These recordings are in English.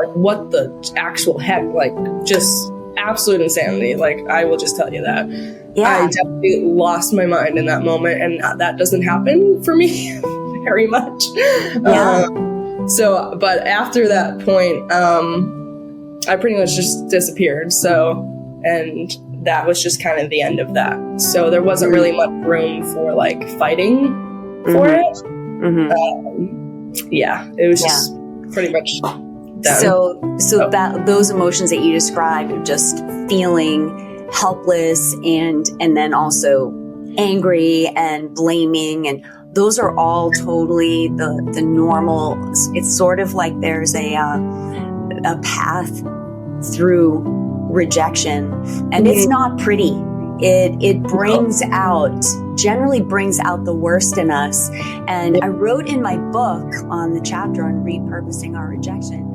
like, what the actual heck? Like, just absolute insanity. Like, I will just tell you that. Yeah. I definitely lost my mind in that moment, and that doesn't happen for me very much. Yeah. But after that point, I pretty much just disappeared. And that was just kind of the end of that. So there wasn't really much room for like fighting for it. It was just pretty much done. So that those emotions that you described of just feeling helpless and then also angry and blaming, and those are all totally the normal. It's sort of like there's a path through rejection, and it's not pretty. It generally brings out the worst in us. And I wrote in my book on the chapter on repurposing our rejection.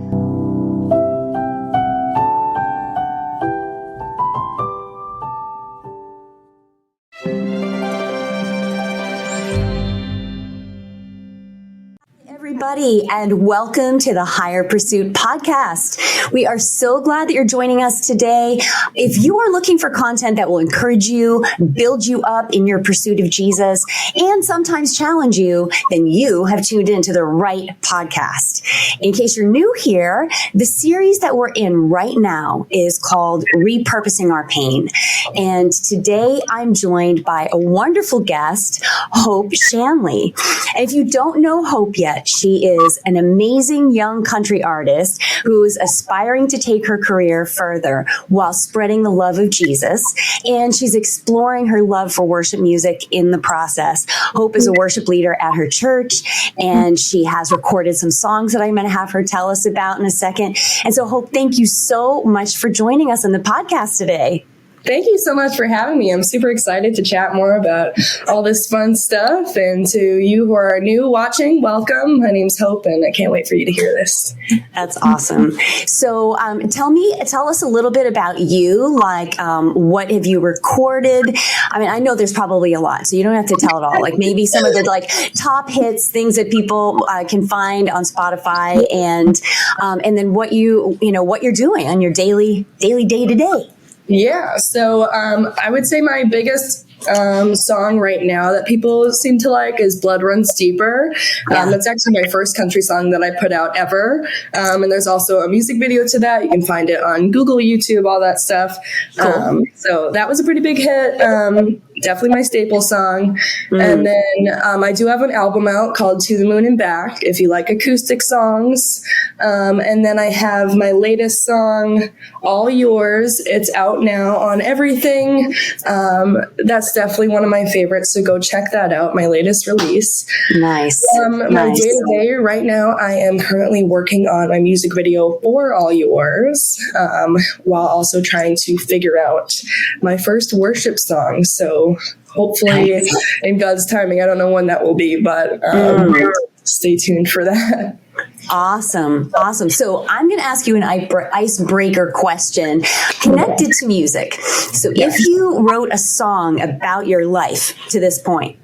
Everybody, and welcome to the Higher Pursuit podcast. We are so glad that you're joining us today. If you are looking for content that will encourage you, build you up in your pursuit of Jesus, and sometimes challenge you, then you have tuned into the right podcast. In case you're new here, the series that we're in right now is called Repurposing Our Pain. And today I'm joined by a wonderful guest, Hope Shanley. And if you don't know Hope yet, she is an amazing young country artist who is aspiring to take her career further while spreading the love of Jesus. And she's exploring her love for worship music in the process. Hope is a worship leader at her church, and she has recorded some songs that I'm going to have her tell us about in a second. And so, Hope, thank you so much for joining us on the podcast today. Thank you so much for having me. I'm super excited to chat more about all this fun stuff. And to you who are new watching, welcome. My name's Hope, and I can't wait for you to hear this. That's awesome. So tell us a little bit about you. Like, what have you recorded? I mean, I know there's probably a lot, so you don't have to tell it all. Like maybe some of the like top hits, things that people can find on Spotify, and then what you're doing on your daily day to day. Yeah, so I would say my biggest song right now that people seem to like is Blood Runs Deeper. That's actually my first country song that I put out ever. And there's also a music video to that. You can find it on Google, YouTube, all that stuff. Cool. So that was a pretty big hit. Definitely my staple song. And then I do have an album out called To the Moon and Back, if you like acoustic songs. And then I have my latest song, All Yours. It's out now on everything. That's definitely one of my favorites, so go check that out, my latest release. Nice. My day-to-day right now, I am currently working on my music video for All Yours, while also trying to figure out my first worship song. So hopefully in God's timing, I don't know when that will be, but stay tuned for that. Awesome. So I'm going to ask you an icebreaker question connected to music. So if you wrote a song about your life to this point,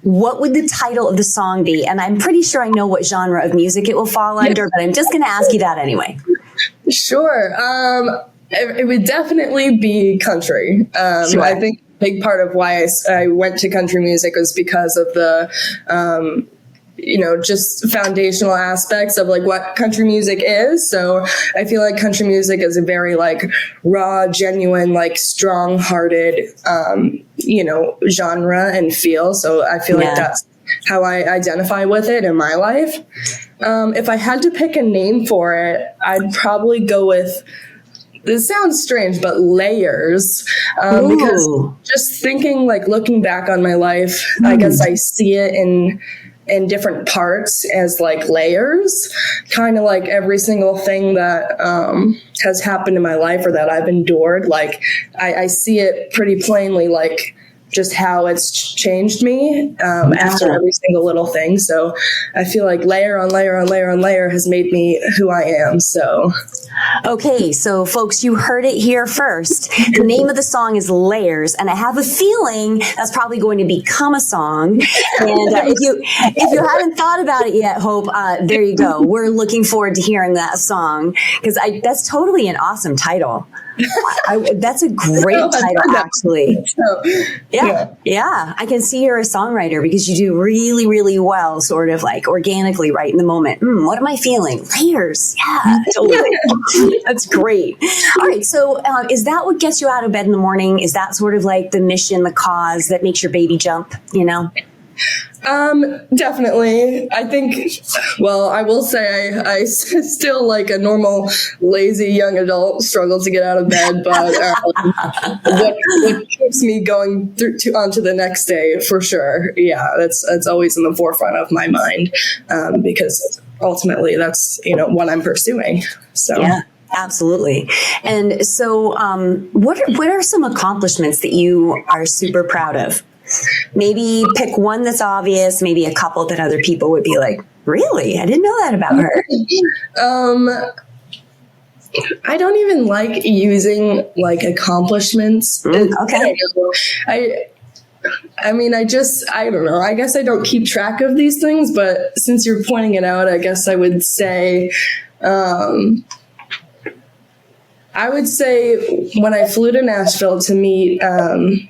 what would the title of the song be? And I'm pretty sure I know what genre of music it will fall under, but I'm just going to ask you that anyway. Sure. It would definitely be country. Sure. I think a big part of why I went to country music was because of the just foundational aspects of like what country music is. So I feel like country music is a very like raw, genuine, like strong-hearted, genre and feel. So I feel like that's how I identify with it in my life. If I had to pick a name for it, I'd probably go with, this sounds strange, but Layers, because just thinking, like looking back on my life, I guess I see it in different parts as like layers, kind of like every single thing that has happened in my life or that I've endured. Like I see it pretty plainly, like just how it's changed me after every single little thing. So I feel like layer on layer on layer on layer has made me who I am. So Okay, so folks, you heard it here first. The name of the song is Layers, and I have a feeling that's probably going to become a song. And if you haven't thought about it yet, Hope, there you go. We're looking forward to hearing that song, because that's totally an awesome title. That's a great title, actually. Yeah. I can see you're a songwriter because you do really, really well, sort of like organically, right in the moment. What am I feeling? Layers. Yeah, totally. That's great. All right. So is that what gets you out of bed in the morning? Is that sort of like the mission, the cause that makes your baby jump, you know? Definitely. I think, well, I will say I still, like a normal, lazy young adult, struggle to get out of bed, but what keeps me going on to the next day, for sure. Yeah, that's always in the forefront of my mind, because ultimately that's, what I'm pursuing. So. Yeah. Absolutely. And so, what are some accomplishments that you are super proud of? Maybe pick one that's obvious, maybe a couple that other people would be like, really? I didn't know that about her. I don't even like using like accomplishments. Okay. I mean, I don't know. I guess I don't keep track of these things, but since you're pointing it out, I guess I would say, when I flew to Nashville to meet, I'm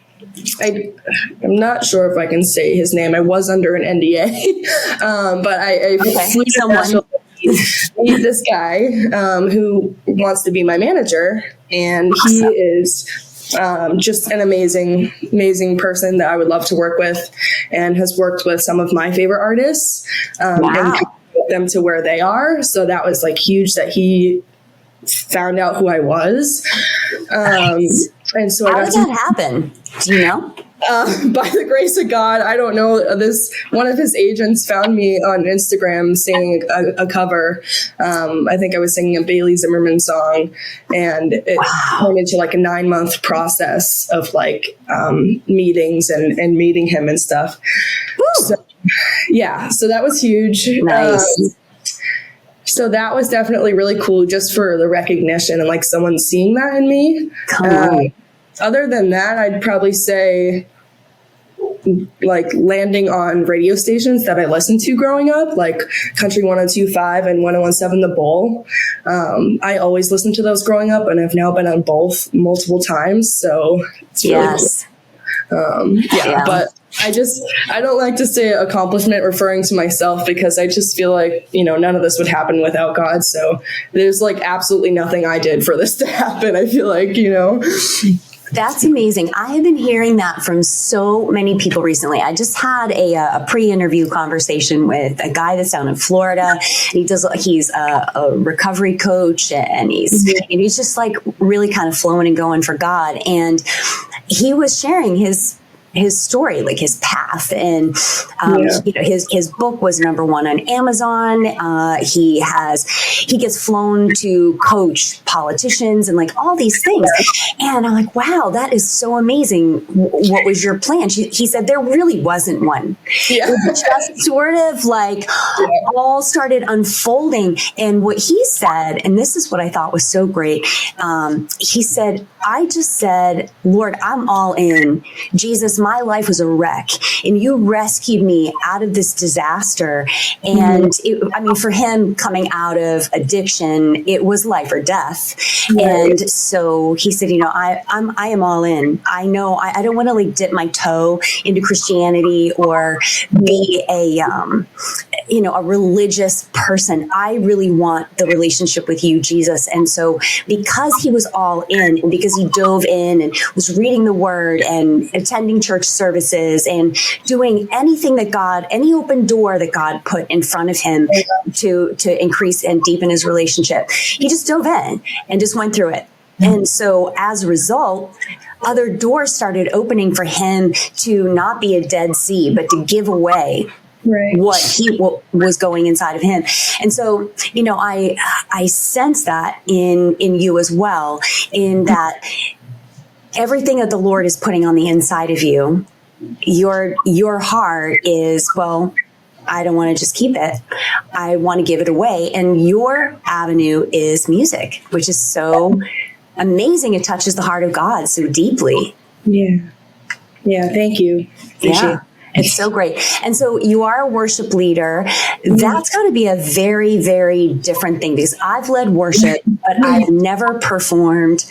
not sure if I can say his name. I was under an NDA, but I flew to Nashville to meet this guy who wants to be my manager, and he is just an amazing, amazing person that I would love to work with, and has worked with some of my favorite artists and got them to where they are. So that was like huge that he found out who I was. And so how did that happen? Do you know? By the grace of God, I don't know. One of his agents found me on Instagram singing a cover. I think I was singing a Bailey Zimmerman song, and it turned into like a 9-month process of like meetings and meeting him and stuff. So, so that was huge. Nice. So that was definitely really cool, just for the recognition and like someone seeing that in me. Other than that, I'd probably say like landing on radio stations that I listened to growing up, like Country 102.5 and 101.7 The Bowl. I always listened to those growing up, and I've now been on both multiple times. So it's really cool. But I don't like to say accomplishment referring to myself, because I just feel like, none of this would happen without God. So there's like absolutely nothing I did for this to happen. I feel like, That's amazing. I have been hearing that from so many people recently. I just had a pre-interview conversation with a guy that's down in Florida. And he's a recovery coach, and he's just like really kind of flowing and going for God. And he was sharing his story, like his path, and his book was #1 on Amazon. He gets flown to coach politicians and like all these things, and I'm like, wow, that is so amazing. What was your plan? He said there really wasn't one. It just sort of like all started unfolding. And what he said, and this is what I thought was so great, he said, I just said, Lord, I'm all in. Jesus, my life was a wreck, and you rescued me out of this disaster. And for him coming out of addiction, it was life or death. And so he said, I am all in. I know I don't want to like dip my toe into Christianity or be a religious person. I really want the relationship with you, Jesus. And so because he was all in, and because he dove in and was reading the word and attending church services and doing anything that any open door that God put in front of him to increase and deepen his relationship, he just dove in and just went through it. And so as a result, other doors started opening for him to not be a Dead Sea, but to give away what was going inside of him. And so, I sense that in you as well, in that everything that the Lord is putting on the inside of you, your heart is, well, I don't want to just keep it. I want to give it away. And your avenue is music, which is so amazing. It touches the heart of God so deeply. Yeah. Yeah. Thank you. Appreciate it. It's so great. And so you are a worship leader. That's got to be a very, very different thing, because I've led worship, but I've never performed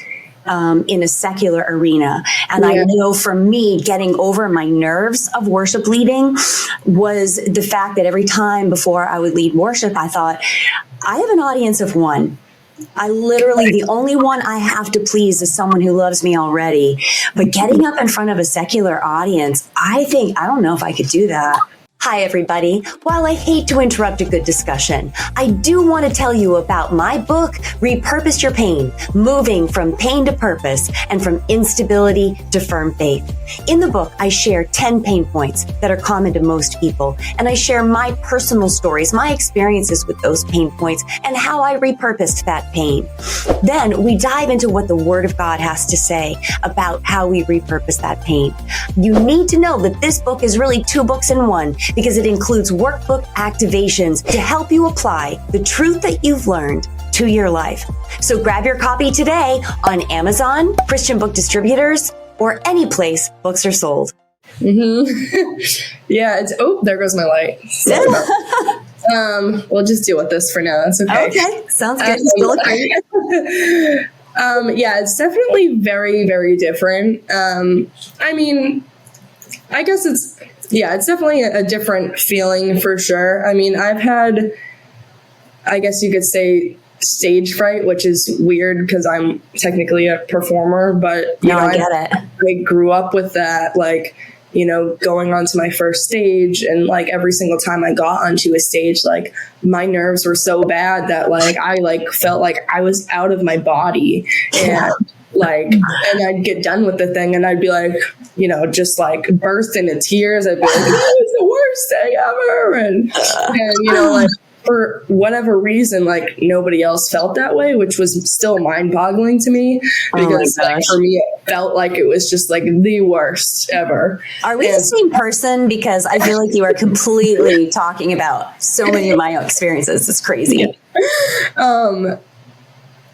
in a secular arena. And I know for me, getting over my nerves of worship leading was the fact that every time before I would lead worship, I thought, I have an audience of one. I literally, the only one I have to please is someone who loves me already. But getting up in front of a secular audience, I don't know if I could do that. Hi, everybody. While I hate to interrupt a good discussion, I do want to tell you about my book, Repurpose Your Pain, Moving from Pain to Purpose and from Instability to Firm Faith. In the book, I share 10 pain points that are common to most people, and I share my personal stories, my experiences with those pain points, and how I repurposed that pain. Then we dive into what the Word of God has to say about how we repurpose that pain. You need to know that this book is really 2 books in one, because it includes workbook activations to help you apply the truth that you've learned to your life. So grab your copy today on Amazon, Christian book distributors, or any place books are sold. Yeah, there goes my light. We'll just deal with this for now. It's okay. Okay, sounds good. Still look great. Yeah, it's definitely very, very different. I mean, I guess it's definitely a different feeling for sure. I mean, I've had, I guess you could say, stage fright, which is weird because I'm technically a performer, but I get it. I grew up with that, like, going onto my first stage, and like every single time I got onto a stage, like my nerves were so bad that like I like felt like I was out of my body, and and I'd get done with the thing and I'd be like, just like burst into tears. I'd be like, it's the worst day ever. And like for whatever reason, like nobody else felt that way, which was still mind boggling to me, because like, for me, it felt like it was just like the worst ever. Are we the same person? Because I feel like you are completely talking about so many of my experiences. It's crazy.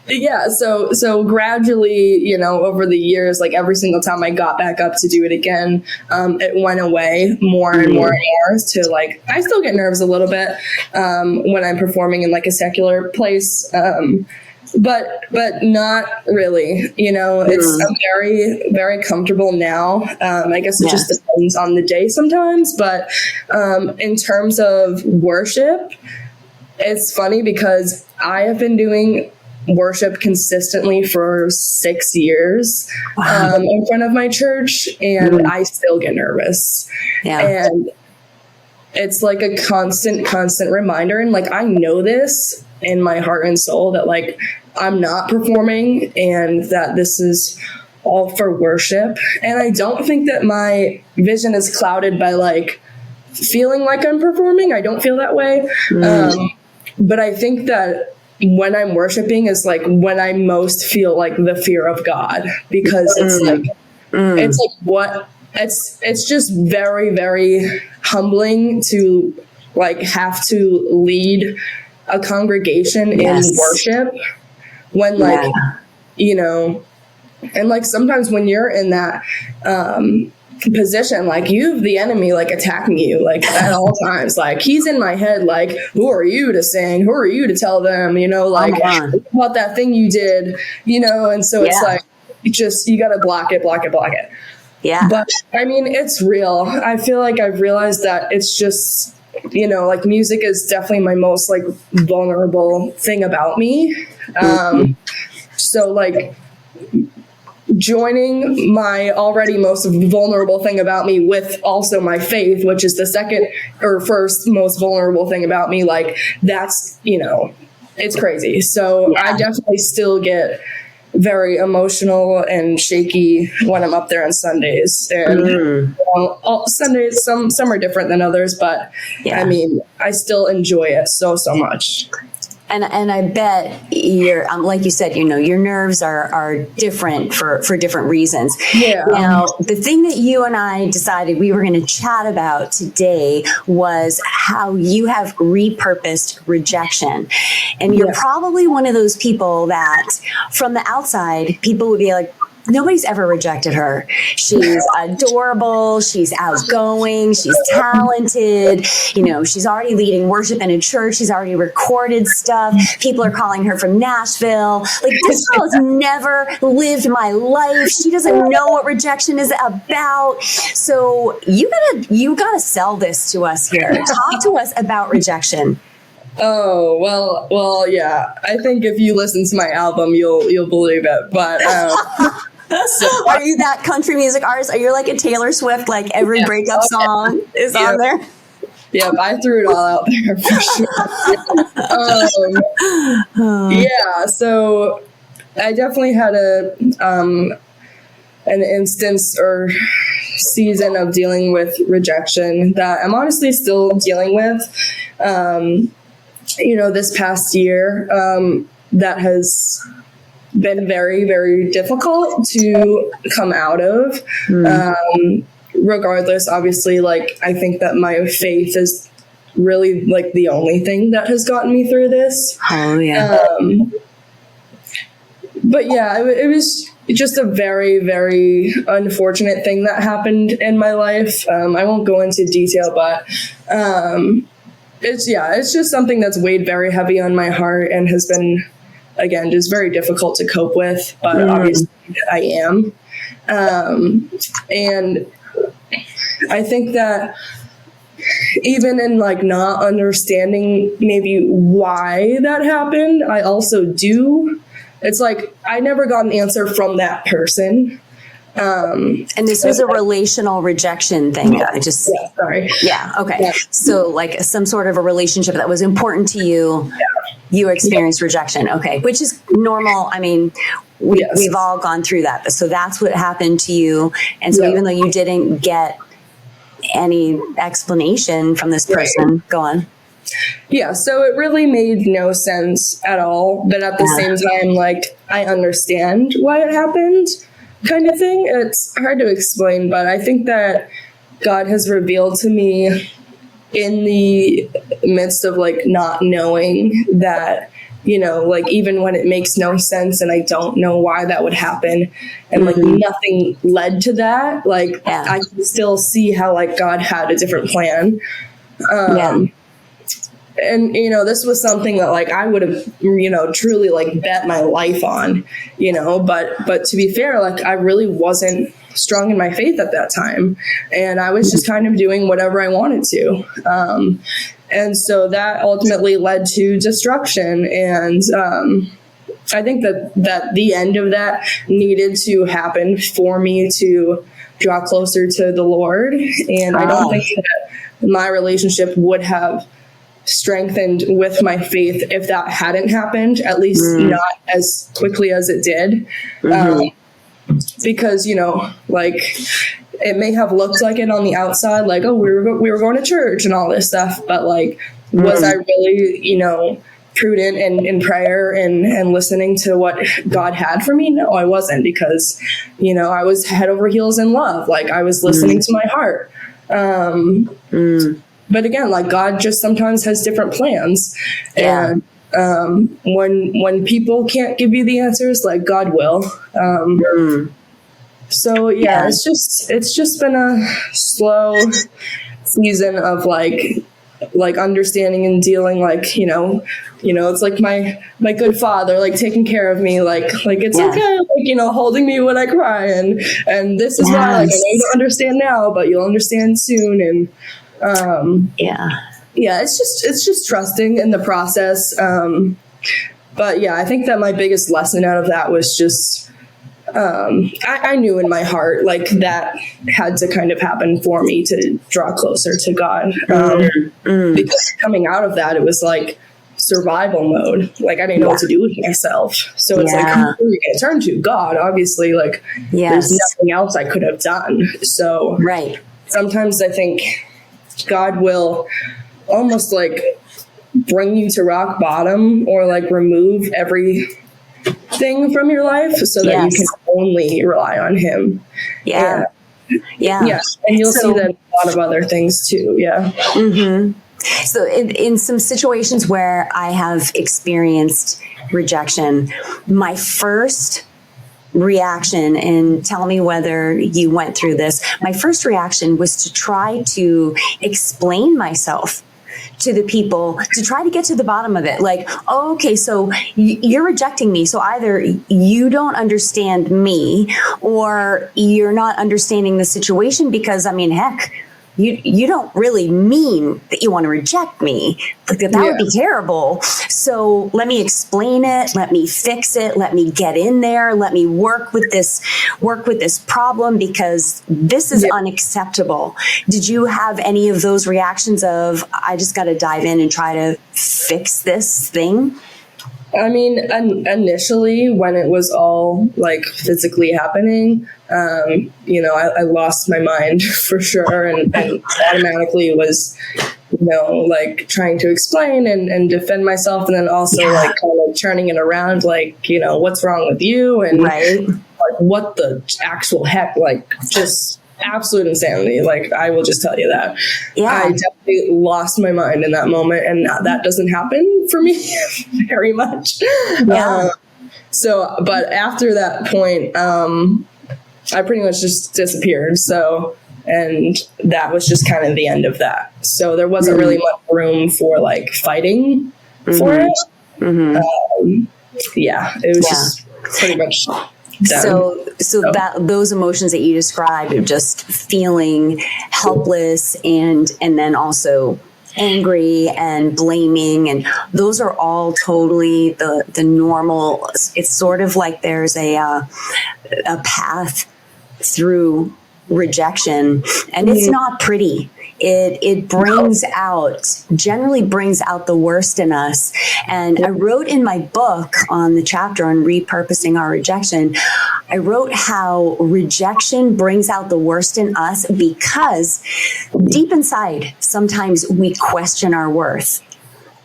Yeah. So gradually, over the years, like every single time I got back up to do it again, it went away more and more and more to like, I still get nerves a little bit, when I'm performing in like a secular place. But not really, I'm very, very comfortable now. I guess it just depends on the day sometimes. But, in terms of worship, it's funny because I have been doing worship consistently for 6 years in front of my church, and I still get nervous. And it's like a constant reminder, and like I know this in my heart and soul that like I'm not performing and that this is all for worship. And I don't think that my vision is clouded by like feeling like I'm performing. I don't feel that way. But I think that when I'm worshiping is like when I most feel like the fear of God, because it's it's just very, very humbling to like have to lead a congregation in worship when like, and like sometimes when you're in that, position, like you have the enemy like attacking you like at all times, like he's in my head like, who are you to sing, who are you to tell them, like about that thing you did, and so it's like you gotta block it. But I mean, it's real. I feel like I've realized that it's just like music is definitely my most like vulnerable thing about me. So like joining my already most vulnerable thing about me with also my faith, which is the second or first most vulnerable thing about me, like that's, it's crazy. So I definitely still get very emotional and shaky when I'm up there on Sundays. And all Sundays, some are different than others, but I mean, I still enjoy it so much. And I bet you're, like you said, your nerves are different for different reasons. Yeah. Now, the thing that you and I decided we were going to chat about today was how you have repurposed rejection. And you're probably one of those people that from the outside, people would be like, nobody's ever rejected her. She's adorable. She's outgoing. She's talented. She's already leading worship in a church. She's already recorded stuff. People are calling her from Nashville. Like, this girl has never lived my life. She doesn't know what rejection is about. So you gotta sell this to us here. Talk to us about rejection. Oh, well, yeah. I think if you listen to my album, you'll believe it. But so, are you that country music artist? Are you like a Taylor Swift, like every breakup song is on there? Yep, I threw it all out there for sure. Yeah, so I definitely had an instance or season of dealing with rejection that I'm honestly still dealing with. This past year, that has been very, very difficult to come out of. Regardless, obviously, like, I think that my faith is really like the only thing that has gotten me through this. Oh, yeah. But yeah, it was just a very, very unfortunate thing that happened in my life. I won't go into detail, but it's just something that's weighed very heavy on my heart and has been, again, just very difficult to cope with, but obviously I am. And I think that even in like not understanding maybe why that happened, I also do. It's like I never got an answer from that person. And this was a relational rejection thing. Sorry. Yeah. Okay. Yeah. So like some sort of a relationship that was important to you, you experienced rejection. Okay. Which is normal. I mean, we've all gone through that. So that's what happened to you. And so even though you didn't get any explanation from this person, go on. Yeah, so it really made no sense at all. But at the same time, like, I understand why it happened, kind of thing. It's hard to explain, but I think that God has revealed to me in the midst of like not knowing that, like even when it makes no sense and I don't know why that would happen and like nothing led to that, like I can still see how like God had a different plan. And, this was something that like I would have, truly like bet my life on, but to be fair, like I really wasn't strong in my faith at that time. And I was just kind of doing whatever I wanted to. And so that ultimately led to destruction. And I think that the end of that needed to happen for me to draw closer to the Lord. And I don't think that my relationship would have strengthened with my faith if that hadn't happened, at least not as quickly as it did. Because, like it may have looked like it on the outside, like, oh, we were going to church and all this stuff. But like, was I really, prudent in prayer and listening to what God had for me? No, I wasn't, because, I was head over heels in love. Like I was listening to my heart. But again, like God just sometimes has different plans. And when people can't give you the answers, like God will. So it's just been a slow season of like understanding and dealing, like, it's like my good father, like taking care of me, like it's okay, like, holding me when I cry, and this is why, like, I know you don't understand now, but you'll understand soon. And it's just trusting in the process. But yeah, I think that my biggest lesson out of that was just, I knew in my heart, like that had to kind of happen for me to draw closer to God. Because coming out of that, it was like survival mode. Like I didn't know what to do with myself. So it's like, who are you going to turn to? God, obviously, like there's nothing else I could have done. So sometimes I think God will almost like bring you to rock bottom or like remove everything from your life so that you can only rely on him. Yeah. Yeah. And you'll see that in a lot of other things too. Yeah. Mm-hmm. So in some situations where I have experienced rejection, my first reaction, and tell me whether you went through this, my first reaction was to try to explain myself to the people, to try to get to the bottom of it. Like, oh, okay, so you're rejecting me. So either you don't understand me or you're not understanding the situation, because I mean, heck, you don't really mean that you want to reject me. Like that would be terrible. So let me explain it. Let me fix it. Let me get in there. Let me work with this problem, because this is unacceptable. Did you have any of those reactions of, I just got to dive in and try to fix this thing? I mean, initially when it was all like physically happening, I lost my mind for sure, and automatically was, like trying to explain and defend myself, and then also like kind of turning it around, like, what's wrong with you, and like, what the actual heck, like just absolute insanity. Like, I will just tell you that. I definitely lost my mind in that moment, and that doesn't happen for me very much. But after that point, I pretty much just disappeared. So, and that was just kind of the end of that. So there wasn't really much room for like fighting for it. It was just pretty much done. So that those emotions that you described of just feeling helpless and then also angry and blaming, and those are all totally the normal. It's sort of like there's a path through rejection, and it's not pretty. It generally brings out the worst in us. And I wrote in my book on the chapter on repurposing our rejection, I wrote how rejection brings out the worst in us because deep inside, sometimes we question our worth.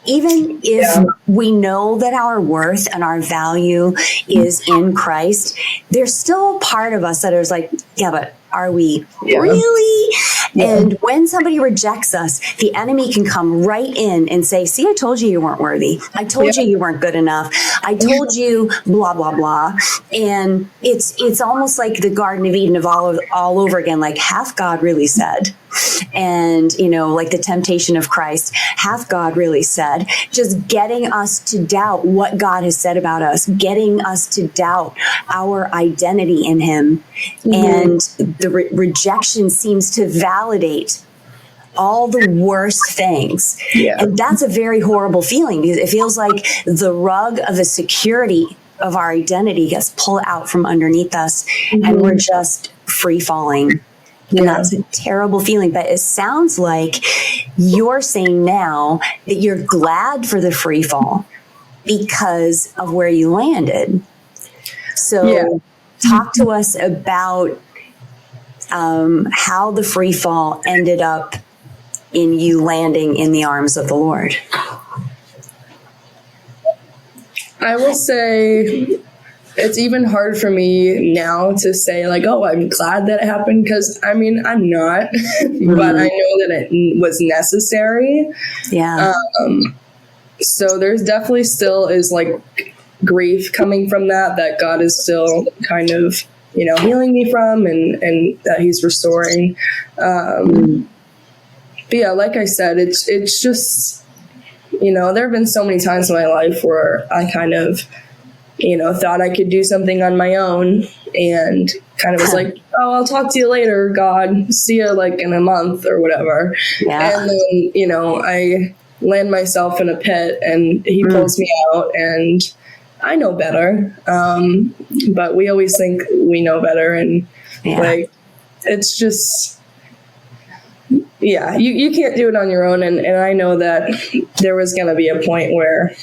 Even if we know that our worth and our value is in Christ, there's still a part of us that is like, yeah, but are we really? And when somebody rejects us, the enemy can come right in and say, see, I told you weren't worthy. I told you weren't good enough. I told you blah, blah, blah. And it's almost like the Garden of Eden of all over again. Like, hath God really said? And, like the temptation of Christ, hath God really said? Just getting us to doubt what God has said about us, getting us to doubt our identity in him. And the rejection seems to validate all the worst things. And that's a very horrible feeling, because it feels like the rug of the security of our identity gets pulled out from underneath us, and we're just free falling. And that's a terrible feeling. But it sounds like you're saying now that you're glad for the free fall because of where you landed. So talk to us about how the free fall ended up in you landing in the arms of the Lord. I will say it's even hard for me now to say like, oh, I'm glad that it happened, because I mean, I'm not, but I know that it was necessary. So there's definitely still is like grief coming from that God is still kind of, healing me from, and that he's restoring. But yeah, like I said, it's just, there have been so many times in my life where I kind of, thought I could do something on my own, and kind of was like, oh, I'll talk to you later, God, see you like in a month or whatever. And then, I land myself in a pit, and he pulls me out, and I know better. But we always think we know better. And like, it's just, you can't do it on your own. And I know that there was going to be a point where,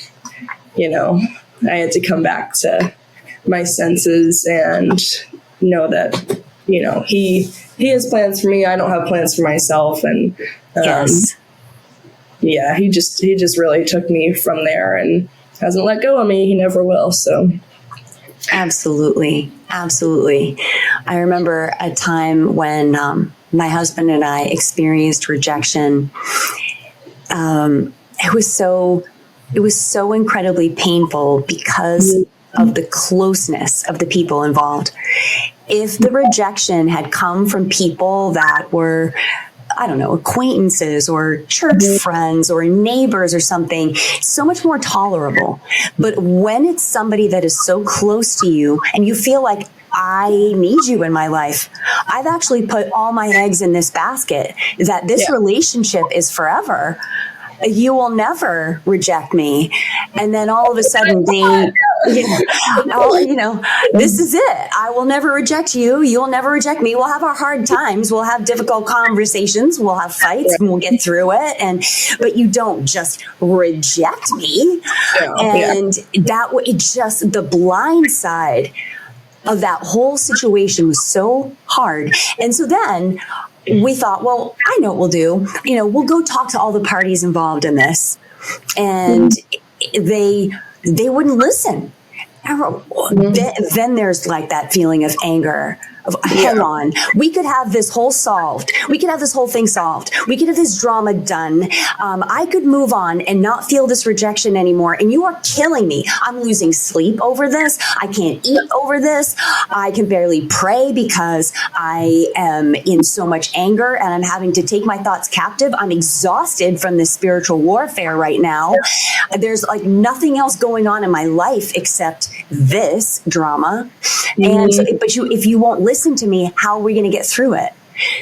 I had to come back to my senses and know that, he has plans for me. I don't have plans for myself. And, yeah, he just really took me from there and hasn't let go of me. He never will. So absolutely. I remember a time when my husband and I experienced rejection. It was so incredibly painful because of the closeness of the people involved. If the rejection had come from people that were, I don't know, acquaintances or church friends or neighbors or something, so much more tolerable. But when it's somebody that is so close to you and you feel like, I need you in my life, I've actually put all my eggs in this basket, that this relationship is forever. You will never reject me. And then all of a sudden this is it. I will never reject you. You'll never reject me. We'll have our hard times. We'll have difficult conversations. We'll have fights and we'll get through it. But you don't just reject me. Just the blind side of that whole situation was so hard. And so then we thought, well, I know what we'll do. We'll go talk to all the parties involved in this. And they wouldn't listen. Then there's like that feeling of anger. Hang on, we could have this whole solved. We could have this whole thing solved. We could have this drama done. I could move on and not feel this rejection anymore. And you are killing me. I'm losing sleep over this. I can't eat over this. I can barely pray because I am in so much anger and I'm having to take my thoughts captive. I'm exhausted from this spiritual warfare right now. There's like nothing else going on in my life except this drama. And if you won't listen to me, how are we going to get through it?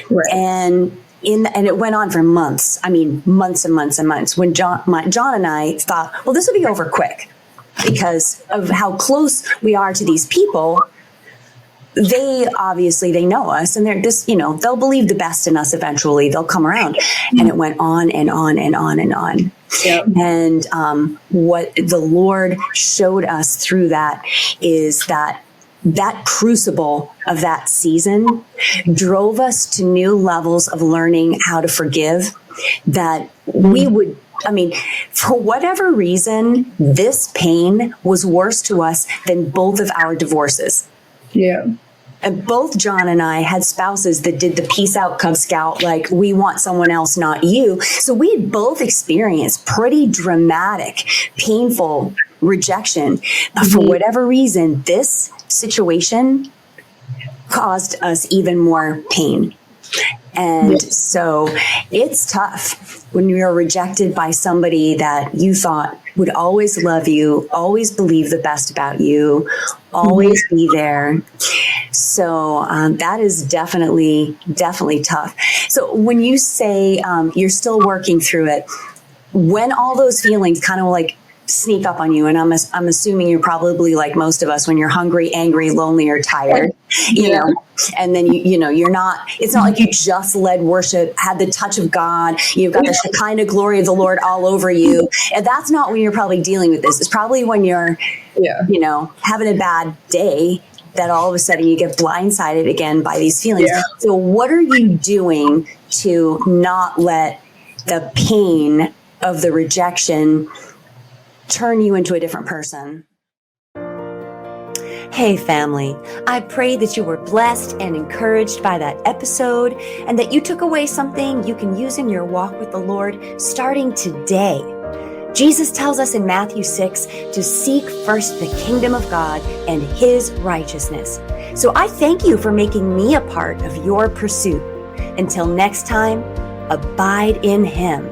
Right. And it went on for months. I mean, months and months and months. When John and I thought, well, this will be over quick because of how close we are to these people. They know us, and they're just, they'll believe the best in us eventually. They'll come around. And it went on and on and on and on. Yep. And what the Lord showed us through that is that crucible of that season drove us to new levels of learning how to forgive, that we would, for whatever reason, this pain was worse to us than both of our divorces. Yeah. And both John and I had spouses that did the peace out Cub Scout, like, we want someone else, not you. So we had both experienced pretty dramatic, painful rejection. But for whatever reason, this situation caused us even more pain. And so it's tough when you're rejected by somebody that you thought would always love you, always believe the best about you, always be there. So that is definitely tough. So when you say you're still working through it, when all those feelings kind of like sneak up on you, and I'm assuming you're probably like most of us when you're hungry, angry, lonely, or tired, you know, and then you're not, it's not like you just led worship, had the touch of God, you've got the Shekinah glory of the Lord all over you. And that's not when you're probably dealing with this. It's probably when you're, having a bad day, that all of a sudden you get blindsided again by these feelings. Yeah. So what are you doing to not let the pain of the rejection turn you into a different person? Hey family, I pray that you were blessed and encouraged by that episode and that you took away something you can use in your walk with the Lord starting today. Jesus tells us in Matthew 6 to seek first the kingdom of God and his righteousness. So I thank you for making me a part of your pursuit. Until next time, abide in him.